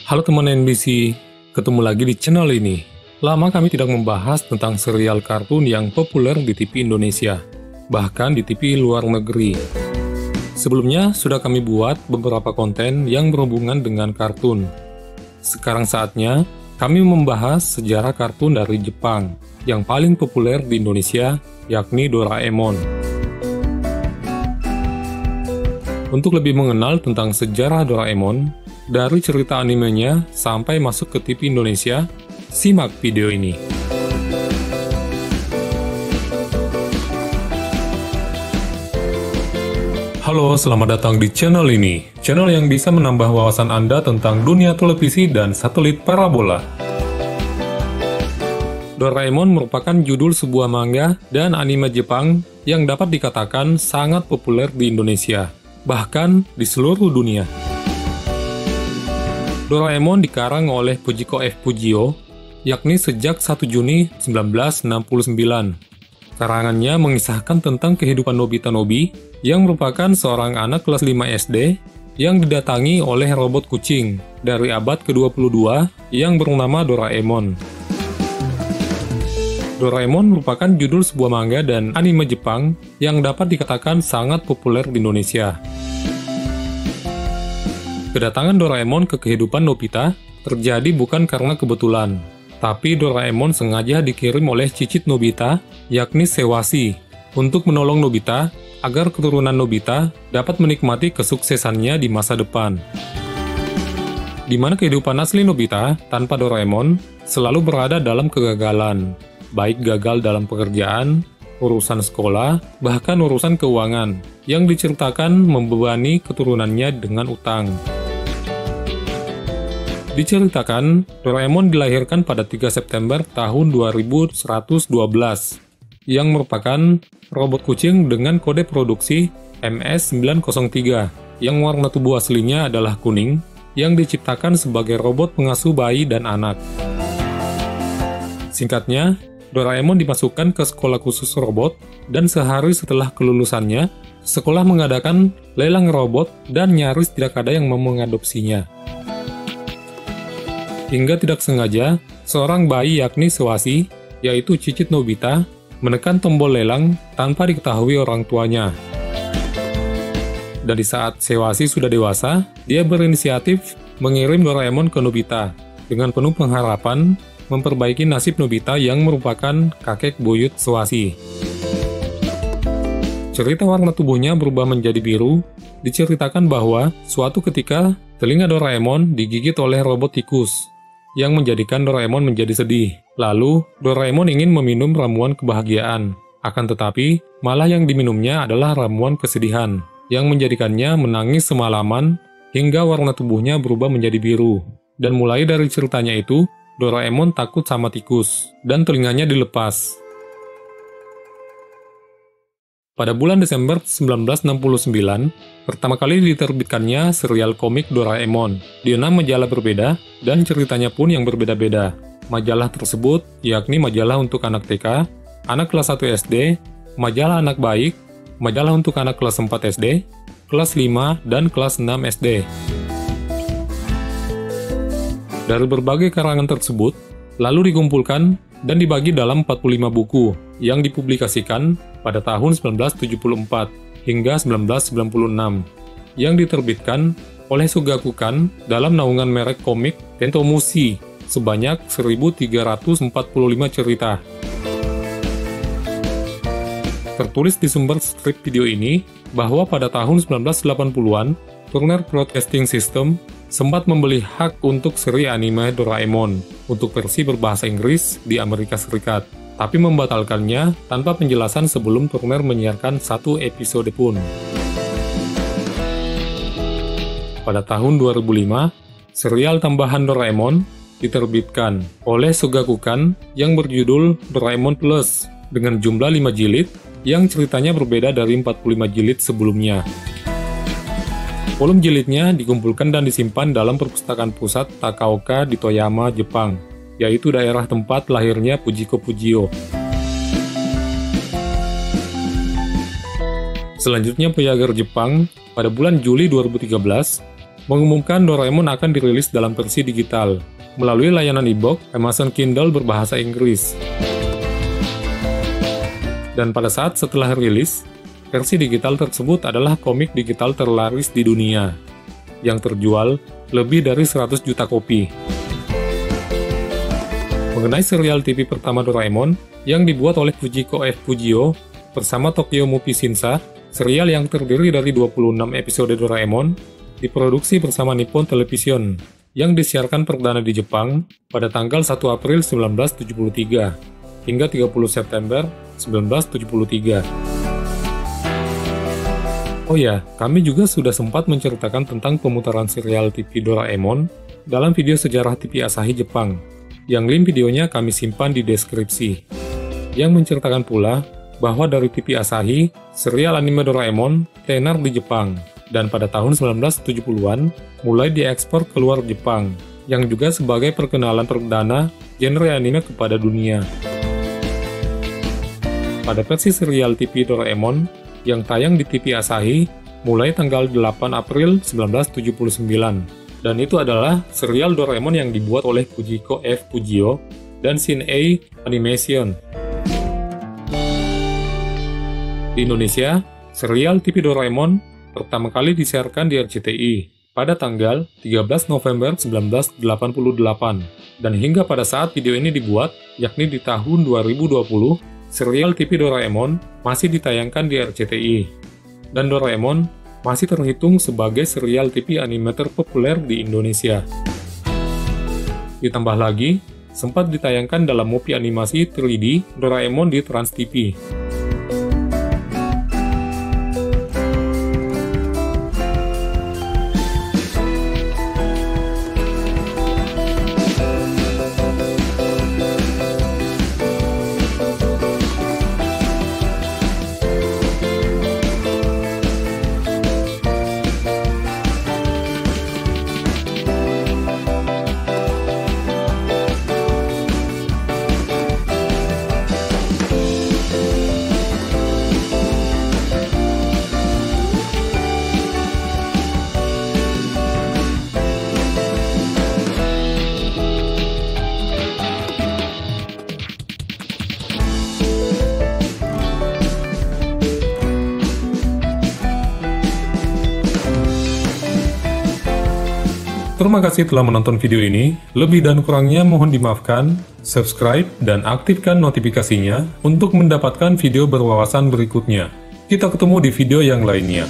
Halo teman NBC, ketemu lagi di channel ini. Lama kami tidak membahas tentang serial kartun yang populer di TV Indonesia, bahkan di TV luar negeri. Sebelumnya sudah kami buat beberapa konten yang berhubungan dengan kartun. Sekarang saatnya kami membahas sejarah kartun dari Jepang yang paling populer di Indonesia, yakni Doraemon. Untuk lebih mengenal tentang sejarah Doraemon, dari cerita animenya sampai masuk ke TV Indonesia, simak video ini. Halo, selamat datang di channel ini. Channel yang bisa menambah wawasan Anda tentang dunia televisi dan satelit parabola. Doraemon merupakan judul sebuah manga dan anime Jepang yang dapat dikatakan sangat populer di Indonesia, bahkan di seluruh dunia. Doraemon dikarang oleh Fujiko F. Fujio, yakni sejak 1 Juni 1969. Karangannya mengisahkan tentang kehidupan Nobita Nobi, yang merupakan seorang anak kelas 5 SD yang didatangi oleh robot kucing dari abad ke-22 yang bernama Doraemon. Doraemon merupakan judul sebuah manga dan anime Jepang yang dapat dikatakan sangat populer di Indonesia. Kedatangan Doraemon ke kehidupan Nobita terjadi bukan karena kebetulan, tapi Doraemon sengaja dikirim oleh cicit Nobita, yakni Sewasi, untuk menolong Nobita agar keturunan Nobita dapat menikmati kesuksesannya di masa depan. Di mana kehidupan asli Nobita tanpa Doraemon selalu berada dalam kegagalan, baik gagal dalam pekerjaan, urusan sekolah, bahkan urusan keuangan, yang diceritakan membebani keturunannya dengan utang. Diceritakan, Doraemon dilahirkan pada 3 September tahun 2112, yang merupakan robot kucing dengan kode produksi MS-903, yang warna tubuh aslinya adalah kuning, yang diciptakan sebagai robot pengasuh bayi dan anak. Singkatnya, Doraemon dimasukkan ke sekolah khusus robot, dan sehari setelah kelulusannya, sekolah mengadakan lelang robot dan nyaris tidak ada yang mau mengadopsinya. Hingga tidak sengaja, seorang bayi yakni Sewasi, yaitu cicit Nobita, menekan tombol lelang tanpa diketahui orang tuanya. Dan di saat Sewasi sudah dewasa, dia berinisiatif mengirim Doraemon ke Nobita, dengan penuh pengharapan memperbaiki nasib Nobita yang merupakan kakek buyut Sewasi. Cerita warna tubuhnya berubah menjadi biru, diceritakan bahwa suatu ketika telinga Doraemon digigit oleh robot tikus, yang menjadikan Doraemon menjadi sedih. Lalu, Doraemon ingin meminum ramuan kebahagiaan. Akan tetapi, malah yang diminumnya adalah ramuan kesedihan, yang menjadikannya menangis semalaman hingga warna tubuhnya berubah menjadi biru. Dan mulai dari ceritanya itu, Doraemon takut sama tikus, dan telinganya dilepas. Pada bulan Desember 1969, pertama kali diterbitkannya serial komik Doraemon di 6 majalah berbeda, dan ceritanya pun yang berbeda-beda. Majalah tersebut yakni majalah untuk anak TK, anak kelas 1 SD, majalah anak baik, majalah untuk anak kelas 4 SD, kelas 5, dan kelas 6 SD. Dari berbagai karangan tersebut, lalu dikumpulkan dan dibagi dalam 45 buku yang dipublikasikan pada tahun 1974 hingga 1996, yang diterbitkan oleh Shogakukan dalam naungan merek komik Tentomushi sebanyak 1.345 cerita. Tertulis di sumber strip video ini bahwa pada tahun 1980-an, Turner Broadcasting System sempat membeli hak untuk seri anime Doraemon untuk versi berbahasa Inggris di Amerika Serikat, tapi membatalkannya tanpa penjelasan sebelum Turner menyiarkan satu episode pun. Pada tahun 2005, serial tambahan Doraemon diterbitkan oleh Shogakukan yang berjudul Doraemon Plus dengan jumlah 5 jilid yang ceritanya berbeda dari 45 jilid sebelumnya. Volume jilidnya dikumpulkan dan disimpan dalam perpustakaan pusat Takaoka di Toyama, Jepang, yaitu daerah tempat lahirnya Fujiko Fujio. Selanjutnya, Voyager Jepang pada bulan Juli 2013 mengumumkan Doraemon akan dirilis dalam versi digital melalui layanan e-book Amazon Kindle berbahasa Inggris. Dan pada saat setelah rilis, versi digital tersebut adalah komik digital terlaris di dunia, yang terjual lebih dari 100 juta kopi. Mengenai serial TV pertama Doraemon yang dibuat oleh Fujiko F. Fujio bersama Tokyo Movie Shinsha, serial yang terdiri dari 26 episode Doraemon diproduksi bersama Nippon Television yang disiarkan perdana di Jepang pada tanggal 1 April 1973 hingga 30 September 1973. Oh ya, kami juga sudah sempat menceritakan tentang pemutaran serial TV Doraemon dalam video sejarah TV Asahi Jepang, yang link videonya kami simpan di deskripsi, yang menceritakan pula bahwa dari TV Asahi, serial anime Doraemon tenar di Jepang, dan pada tahun 1970-an mulai diekspor keluar Jepang, yang juga sebagai perkenalan perdana genre anime kepada dunia. Pada versi serial TV Doraemon yang tayang di TV Asahi mulai tanggal 8 April 1979, dan itu adalah serial Doraemon yang dibuat oleh Fujiko F. Fujio dan Shin-Ei Animation. Di Indonesia, serial TV Doraemon pertama kali disiarkan di RCTI pada tanggal 13 November 1988, dan hingga pada saat video ini dibuat, yakni di tahun 2020, serial TV Doraemon masih ditayangkan di RCTI, dan Doraemon masih terhitung sebagai serial TV anime terpopuler di Indonesia. Ditambah lagi, sempat ditayangkan dalam movie animasi 3D Doraemon di Trans TV. Terima kasih telah menonton video ini. Lebih dan kurangnya mohon dimaafkan. Subscribe dan aktifkan notifikasinya untuk mendapatkan video berwawasan berikutnya. Kita ketemu di video yang lainnya.